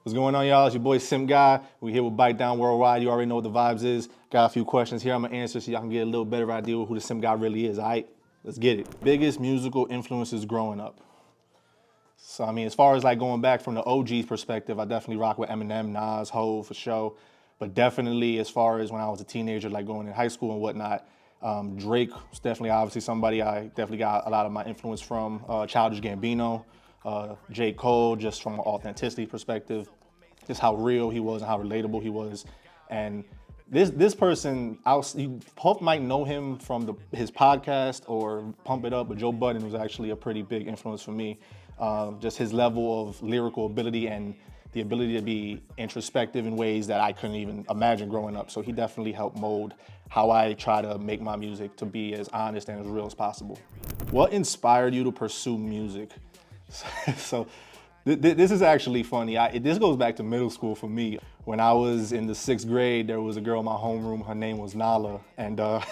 What's going on, y'all? It's your boy Simp God. We're here with BITEDOWN WORLDWIDE. You already know what the vibes is. Got a few questions here I'm gonna answer so y'all can get a little better idea of who the Simp God really is, all right? Let's get it. Biggest musical influences growing up. So, I mean, as far as like going back from the OG's perspective, I definitely rock with Eminem, Nas, Hov for sure. But definitely as far as when I was a teenager, like going in high school and whatnot, Drake was definitely obviously somebody I definitely got a lot of my influence from. Childish Gambino, J. Cole, just from an authenticity perspective, just how real he was and how relatable he was. And this person, you might know him from his podcast or Pump It Up, but Joe Budden was actually a pretty big influence for me. Just his level of lyrical ability and the ability to be introspective in ways that I couldn't even imagine growing up. So he definitely helped mold how I try to make my music to be as honest and as real as possible. What inspired you to pursue music? So this is actually funny. This goes back to middle school for me. When I was in the 6th grade, there was a girl in my homeroom. Her name was Nala, and I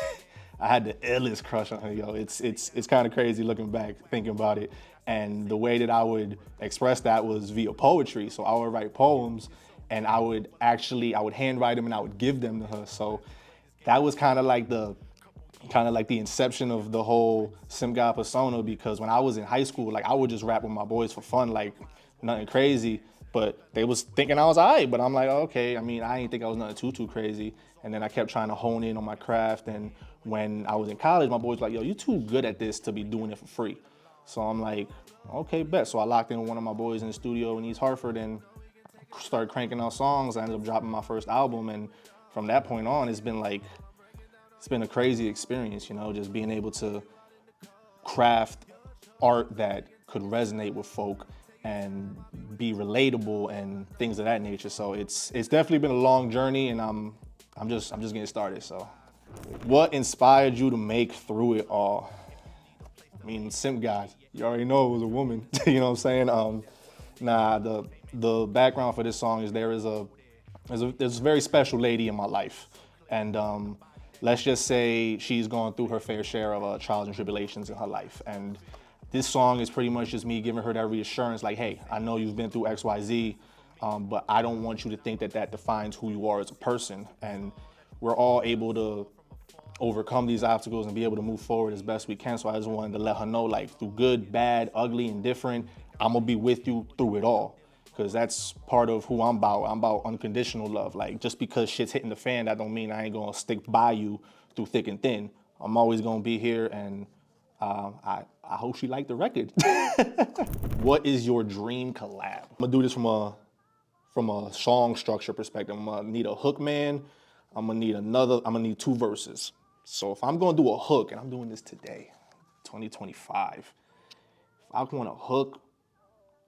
had the illest crush on her. Yo, it's kind of crazy looking back, thinking about it. And the way that I would express that was via poetry. So I would write poems, and I would handwrite them and I would give them to her. So that was kind of like the inception of the whole Simp God persona, because when I was in high school, like I would just rap with my boys for fun, like nothing crazy, but they was thinking I was all right, but I'm like, okay, I mean, I didn't think I was nothing too crazy. And then I kept trying to hone in on my craft. And when I was in college, my boys were like, yo, you too good at this to be doing it for free. So I'm like, okay, bet. So I locked in with one of my boys in the studio in East Hartford and started cranking out songs. I ended up dropping my first album. And from that point on, it's been a crazy experience, you know, just being able to craft art that could resonate with folk and be relatable and things of that nature. So it's definitely been a long journey, and I'm just getting started. So what inspired you to make Through It All? I mean, Simp God, you already know it was a woman. You know what I'm saying? The background for this song is there's a very special lady in my life, and let's just say she's gone through her fair share of trials and tribulations in her life. And this song is pretty much just me giving her that reassurance, like, hey, I know you've been through X, Y, Z, but I don't want you to think that defines who you are as a person. And we're all able to overcome these obstacles and be able to move forward as best we can. So I just wanted to let her know, like, through good, bad, ugly, indifferent, I'm gonna be with you through it all. Because that's part of who I'm about. I'm about unconditional love. Like, just because shit's hitting the fan, that don't mean I ain't gonna stick by you through thick and thin. I'm always gonna be here, and I hope she liked the record. What is your dream collab? I'm gonna do this from a song structure perspective. I'm gonna need a hook man. I'm gonna need 2 verses. So if I'm gonna do a hook, and I'm doing this today, 2025, if I want a hook,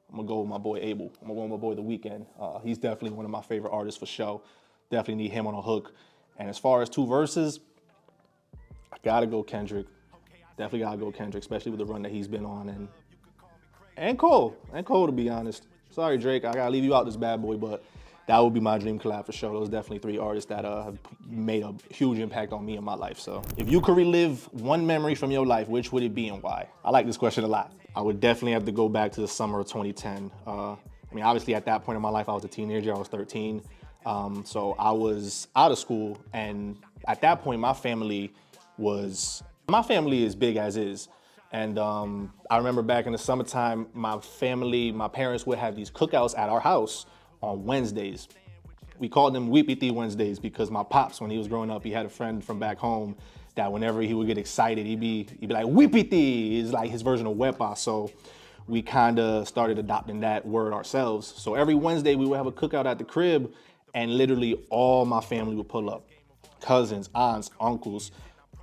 I'm gonna go with my boy Abel. I'm gonna go with my boy The Weeknd. He's definitely one of my favorite artists for sure. Definitely need him on a hook. And as far as 2 verses, I gotta go Kendrick. Definitely gotta go Kendrick, especially with the run that he's been on. And Cole to be honest. Sorry, Drake, I gotta leave you out this bad boy, but that would be my dream collab for sure. Those are definitely 3 artists that have made a huge impact on me in my life. So if you could relive one memory from your life, which would it be and why? I like this question a lot. I would definitely have to go back to the summer of 2010. I mean, obviously at that point in my life, I was a teenager, I was 13. So I was out of school, and at that point, my family is big as is. And I remember back in the summertime, my parents would have these cookouts at our house on Wednesdays. We called them Weepity Wednesdays because my pops, when he was growing up, he had a friend from back home that whenever he would get excited, he'd be like, Weepity is like his version of Wepa. So we kind of started adopting that word ourselves. So every Wednesday we would have a cookout at the crib, and literally all my family would pull up. Cousins, aunts, uncles,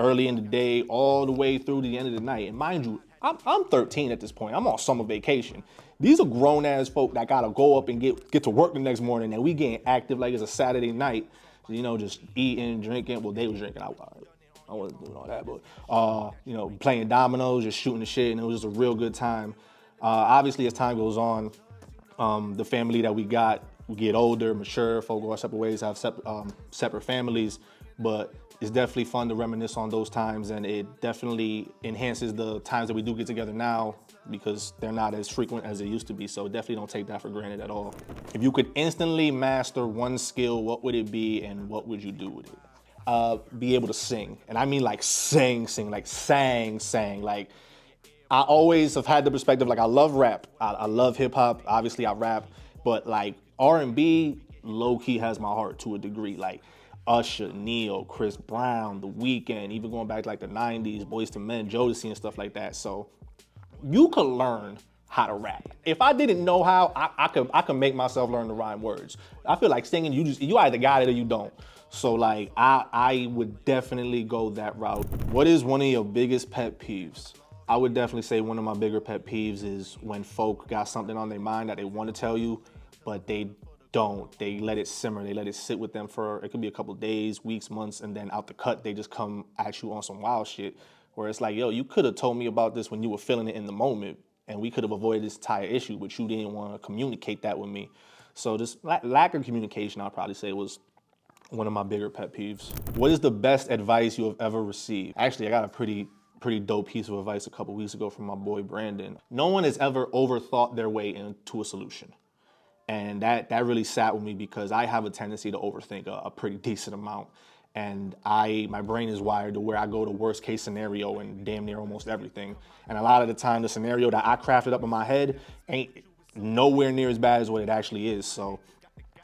early in the day, all the way through to the end of the night. And mind you, I'm 13 at this point. I'm on summer vacation. These are grown ass folk that gotta go up and get to work the next morning, and we getting active like it's a Saturday night. You know, just eating, drinking. Well, they was drinking. I wasn't doing all that, but you know, playing dominoes, just shooting the shit, and it was just a real good time. Obviously, as time goes on, the family that we get older, mature, folk go our separate ways, have separate families. But it's definitely fun to reminisce on those times, and it definitely enhances the times that we do get together now because they're not as frequent as they used to be. So definitely don't take that for granted at all. If you could instantly master one skill, what would it be and what would you do with it? Be able to sing. And I mean like sing, like sang. Like I always have had the perspective, like I love rap. I love hip hop. Obviously I rap, but like R&B low key has my heart to a degree. Like Usher, Neo, Chris Brown, The Weeknd, even going back to like the 90s, Boyz II Men, Jodeci and stuff like that. So you could learn how to rap. If I didn't know how, I could make myself learn to rhyme words. I feel like singing, you either got it or you don't. So like I would definitely go that route. What is one of your biggest pet peeves? I would definitely say one of my bigger pet peeves is when folk got something on their mind that they want to tell you, but they don't. They let it simmer. They let it sit with them for, it could be a couple days, weeks, months, and then out the cut, they just come at you on some wild shit where it's like, yo, you could have told me about this when you were feeling it in the moment, and we could have avoided this entire issue, but you didn't want to communicate that with me. So this lack of communication, I'll probably say, was one of my bigger pet peeves. What is the best advice you have ever received? Actually, I got a pretty dope piece of advice a couple weeks ago from my boy Brandon. No one has ever overthought their way into a solution. And that really sat with me because I have a tendency to overthink a pretty decent amount. And my brain is wired to where I go to worst case scenario in damn near almost everything. And a lot of the time, the scenario that I crafted up in my head ain't nowhere near as bad as what it actually is. So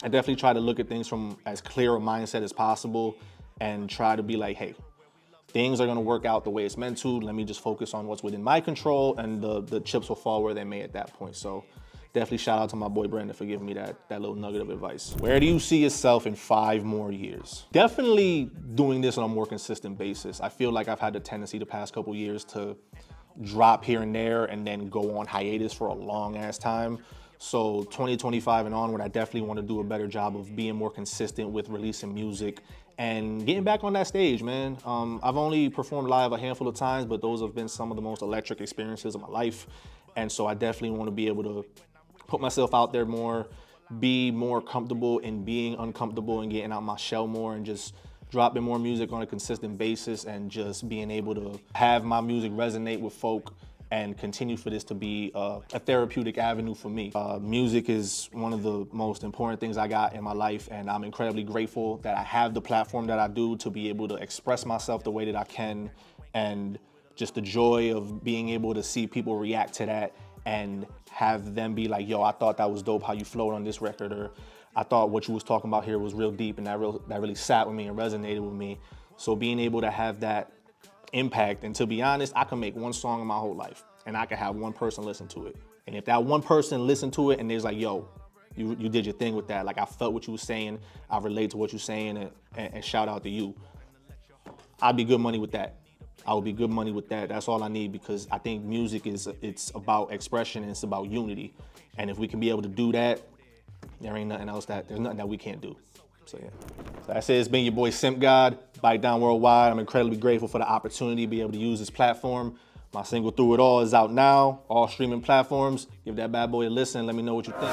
I definitely try to look at things from as clear a mindset as possible and try to be like, hey, things are gonna work out the way it's meant to. Let me just focus on what's within my control, and the chips will fall where they may at that point. So definitely shout out to my boy Brandon for giving me that little nugget of advice. Where do you see yourself in 5 more years? Definitely doing this on a more consistent basis. I feel like I've had the tendency the past couple years to drop here and there and then go on hiatus for a long ass time. So 2025 and onward, I definitely want to do a better job of being more consistent with releasing music and getting back on that stage, man. I've only performed live a handful of times, but those have been some of the most electric experiences of my life. And so I definitely want to be able to put myself out there more, be more comfortable in being uncomfortable and getting out my shell more, and just dropping more music on a consistent basis, and just being able to have my music resonate with folk and continue for this to be a therapeutic avenue for me. Music is one of the most important things I got in my life, and I'm incredibly grateful that I have the platform that I do to be able to express myself the way that I can, and just the joy of being able to see people react to that and have them be like, yo, I thought that was dope how you flowed on this record, or I thought what you was talking about here was real deep, and that really sat with me and resonated with me. So being able to have that impact, and to be honest, I can make one song in my whole life and I can have one person listen to it. And if that one person listened to it and there's like, yo, you did your thing with that, like I felt what you were saying, I relate to what you're saying, and shout out to you, I'd be good money with that. I would be good money with that. That's all I need, because I think music it's about expression and it's about unity. And if we can be able to do that, there's nothing that we can't do. So yeah. So that's it. It's been your boy Simp God, BITEDOWN WORLDWIDE. I'm incredibly grateful for the opportunity to be able to use this platform. My single Through It All is out now, all streaming platforms. Give that bad boy a listen. Let me know what you think.